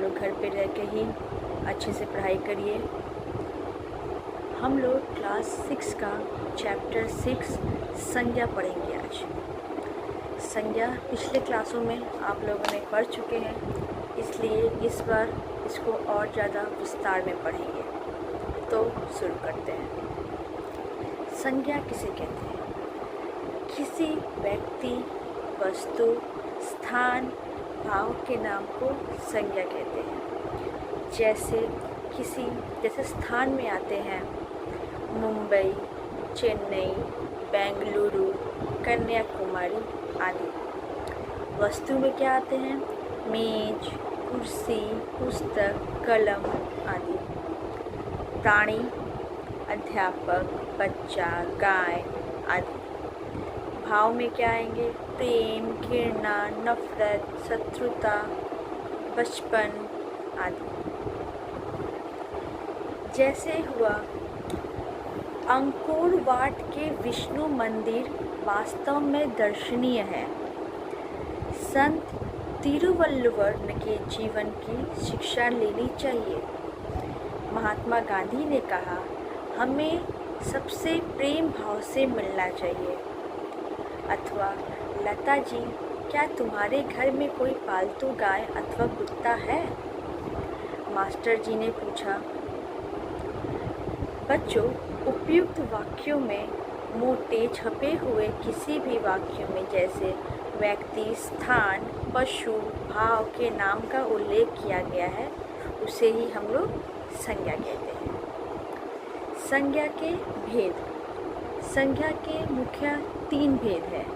लोग घर पे रह के ही अच्छे से पढ़ाई करिए। हम लोग क्लास 6 का चैप्टर 6 संज्ञा पढ़ेंगे आज। संज्ञा पिछले क्लासों में आप लोगों ने पढ़ चुके हैं, इसलिए इस बार इसको और ज़्यादा विस्तार में पढ़ेंगे। तो शुरू करते हैं। संज्ञा किसे कहते हैं? किसी व्यक्ति, वस्तु, स्थान, भाव के नाम को संज्ञा कहते हैं। जैसे स्थान में आते हैं मुंबई, चेन्नई, बेंगलुरु, कन्याकुमारी आदि। वस्तु में क्या आते हैं? मेज, कुर्सी, पुस्तक, कलम आदि। प्राणी, अध्यापक, बच्चा, गाय आदि। भाव में क्या आएंगे? प्रेम, घृणा, नफरत, शत्रुता, बचपन आदि। जैसे हुआ अंकोर वाट के विष्णु मंदिर वास्तव में दर्शनीय है। संत तिरुवल्लुवर के जीवन की शिक्षा लेनी चाहिए। महात्मा गांधी ने कहा, हमें सबसे प्रेम भाव से मिलना चाहिए। अथवा लता जी, क्या तुम्हारे घर में कोई पालतू गाय अथवा कुत्ता है? मास्टर जी ने पूछा। बच्चों, उपयुक्त वाक्यों में मोटे छपे हुए किसी भी वाक्यों में जैसे व्यक्ति, स्थान, पशु, भाव के नाम का उल्लेख किया गया है, उसे ही हम लोग संज्ञा कहते हैं। संज्ञा के भेद। संज्ञा के मुख्य 3 भेद हैं: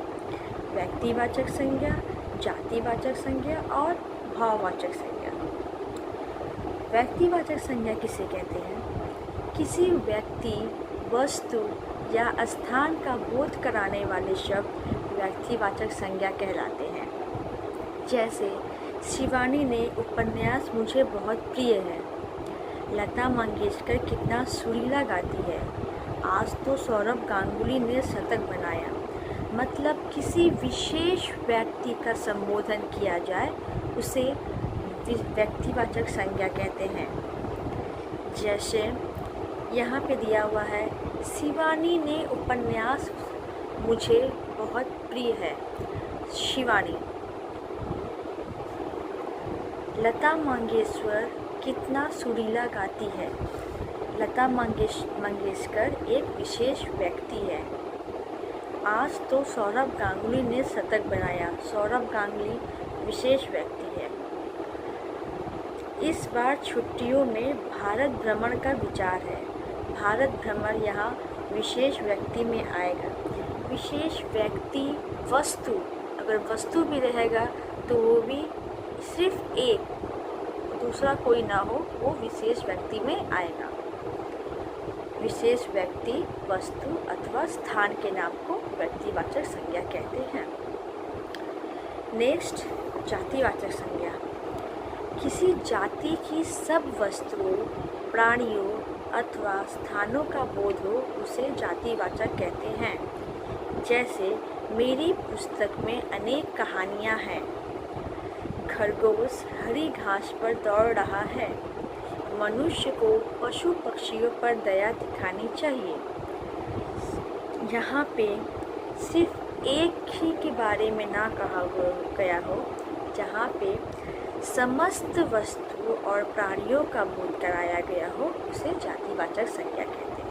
व्यक्तिवाचक संज्ञा, जातिवाचक संज्ञा और भाववाचक संज्ञा। व्यक्तिवाचक संज्ञा किसे कहते हैं? किसी व्यक्ति, वस्तु या स्थान का बोध कराने वाले शब्द व्यक्तिवाचक संज्ञा कहलाते हैं। जैसे शिवानी ने उपन्यास मुझे बहुत प्रिय है। लता मंगेशकर कितना सुरीला गाती है। आज तो सौरभ गांगुली ने शतक बनाया। मतलब किसी विशेष व्यक्ति का संबोधन किया जाए उसे व्यक्तिवाचक संज्ञा कहते हैं। जैसे यहाँ पे दिया हुआ है, शिवानी ने उपन्यास मुझे बहुत प्रिय है। शिवानी। लता मंगेशकर कितना सुरीला गाती है। लता मंगेशकर एक विशेष व्यक्ति है। आज तो सौरभ गांगुली ने शतक बनाया। सौरभ गांगुली विशेष व्यक्ति है। इस बार छुट्टियों में भारत भ्रमण का विचार है। भारत भ्रमण यहाँ विशेष व्यक्ति में आएगा। विशेष व्यक्ति, वस्तु, अगर वस्तु भी रहेगा तो वो भी सिर्फ एक, दूसरा कोई ना हो, वो विशेष व्यक्ति में आएगा। विशेष व्यक्ति, वस्तु अथवा स्थान के नाम को व्यक्तिवाचक संज्ञा कहते हैं। नेक्स्ट, जातिवाचक संज्ञा। किसी जाति की सब वस्तुओं, प्राणियों अथवा स्थानों का बोध हो उसे जातिवाचक कहते हैं। जैसे मेरी पुस्तक में अनेक कहानियाँ हैं। खरगोश हरी घास पर दौड़ रहा है। मनुष्य को पशु पक्षियों पर दया दिखानी चाहिए। यहाँ पे सिर्फ एक ही के बारे में ना कहा गया हो, जहाँ पे समस्त वस्तु और प्राणियों का बोध कराया गया हो, उसे जातिवाचक संज्ञा कहते हैं।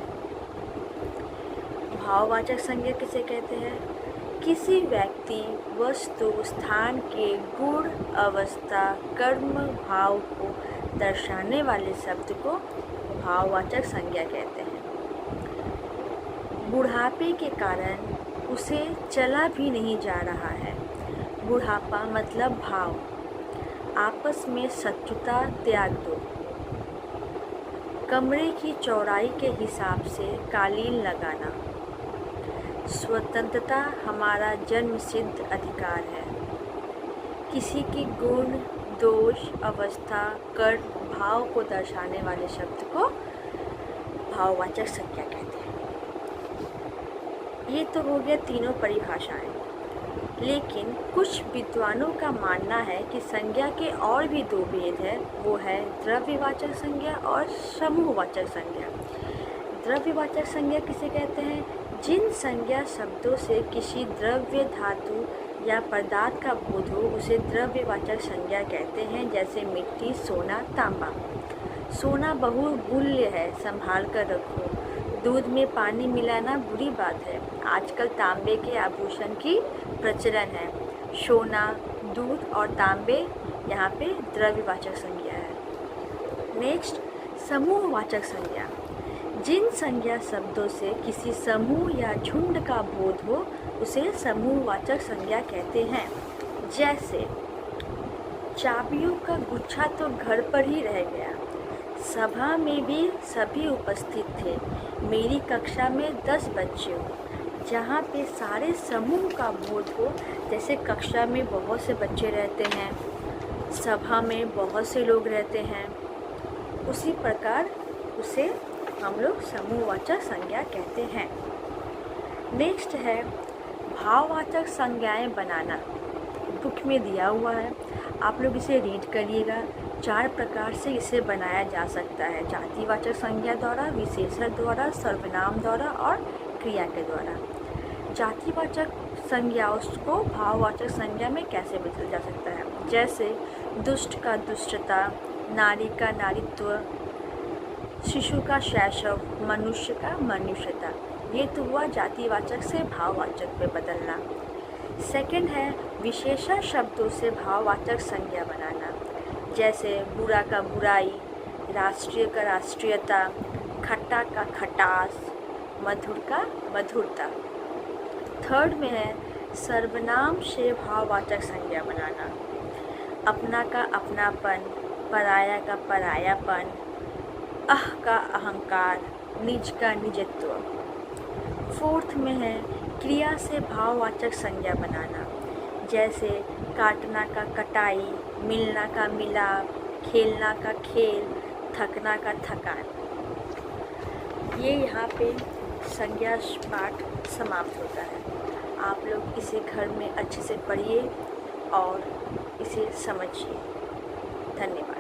भाववाचक संज्ञा किसे कहते हैं? किसी व्यक्ति, वस्तु, स्थान के गुण, अवस्था, कर्म, भाव को दर्शाने वाले शब्द को भाववाचक संज्ञा कहते हैं। बुढ़ापे के कारण उसे चला भी नहीं जा रहा है। बुढ़ापा मतलब भाव। आपस में शत्रुता त्याग दो। कमरे की चौड़ाई के हिसाब से कालीन लगाना। स्वतंत्रता हमारा जन्मसिद्ध अधिकार है। किसी की गुण, दोष, अवस्था, कर्म, भाव को दर्शाने वाले शब्द को भाववाचक संज्ञा कहते हैं। ये तो हो गया तीनों परिभाषाएं। लेकिन कुछ विद्वानों का मानना है कि संज्ञा के और भी दो भेद है, वो है द्रव्यवाचक संज्ञा और समूहवाचक संज्ञा। द्रव्यवाचक संज्ञा किसे कहते हैं? जिन संज्ञा शब्दों से किसी द्रव्य, धातु या पदार्थ का बोध हो उसे द्रव्यवाचक संज्ञा कहते हैं, जैसे मिट्टी, सोना, तांबा। सोना बहुमूल्य है, संभाल कर रखो। दूध में पानी मिलाना बुरी बात है। आजकल तांबे के आभूषण की प्रचलन है। सोना, दूध और तांबे यहाँ पे द्रव्यवाचक संज्ञा है। नेक्स्ट, समूहवाचक संज्ञा। जिन संज्ञा शब्दों से किसी समूह या झुंड का बोध हो उसे समूहवाचक संज्ञा कहते हैं। जैसे चाबियों का गुच्छा तो घर पर ही रह गया, सभा में भी सभी उपस्थित थे, मेरी कक्षा में 10 बच्चे हो। जहाँ पे सारे समूह का बोध हो, जैसे कक्षा में बहुत से बच्चे रहते हैं, सभा में बहुत से लोग रहते हैं, उसी प्रकार उसे हम लोग समूहवाचक संज्ञा कहते हैं। नेक्स्ट है भाववाचक संज्ञाएं बनाना। बुक में दिया हुआ है, आप लोग इसे रीड करिएगा। 4 प्रकार से इसे बनाया जा सकता है, जातिवाचक संज्ञा द्वारा, विशेषण द्वारा, सर्वनाम द्वारा और क्रिया के द्वारा। जातिवाचक संज्ञाओं को भाववाचक संज्ञा में कैसे बदला जा सकता है? जैसे दुष्ट का दुष्टता, नारी का नारीत्व, शिशु का शैशव, मनुष्य का मनुष्यता। ये तो हुआ जातिवाचक से भाववाचक में बदलना। सेकंड है विशेषण शब्दों से भाववाचक संज्ञा बनाना, जैसे बुरा का बुराई, राष्ट्रीय का राष्ट्रीयता, खट्टा का खटास, मधुर का मधुरता। थर्ड में है सर्वनाम से भाववाचक संज्ञा बनाना, अपना का अपनापन, पराया का परायापन, अह का अहंकार, निज का निजत्व। फोर्थ में है क्रिया से भाववाचक संज्ञा बनाना, जैसे काटना का कटाई, मिलना का मिलाप, खेलना का खेल, थकना का थकान। ये यहाँ पे संज्ञा पाठ समाप्त होता है। आप लोग इसे घर में अच्छे से पढ़िए और इसे समझिए। धन्यवाद।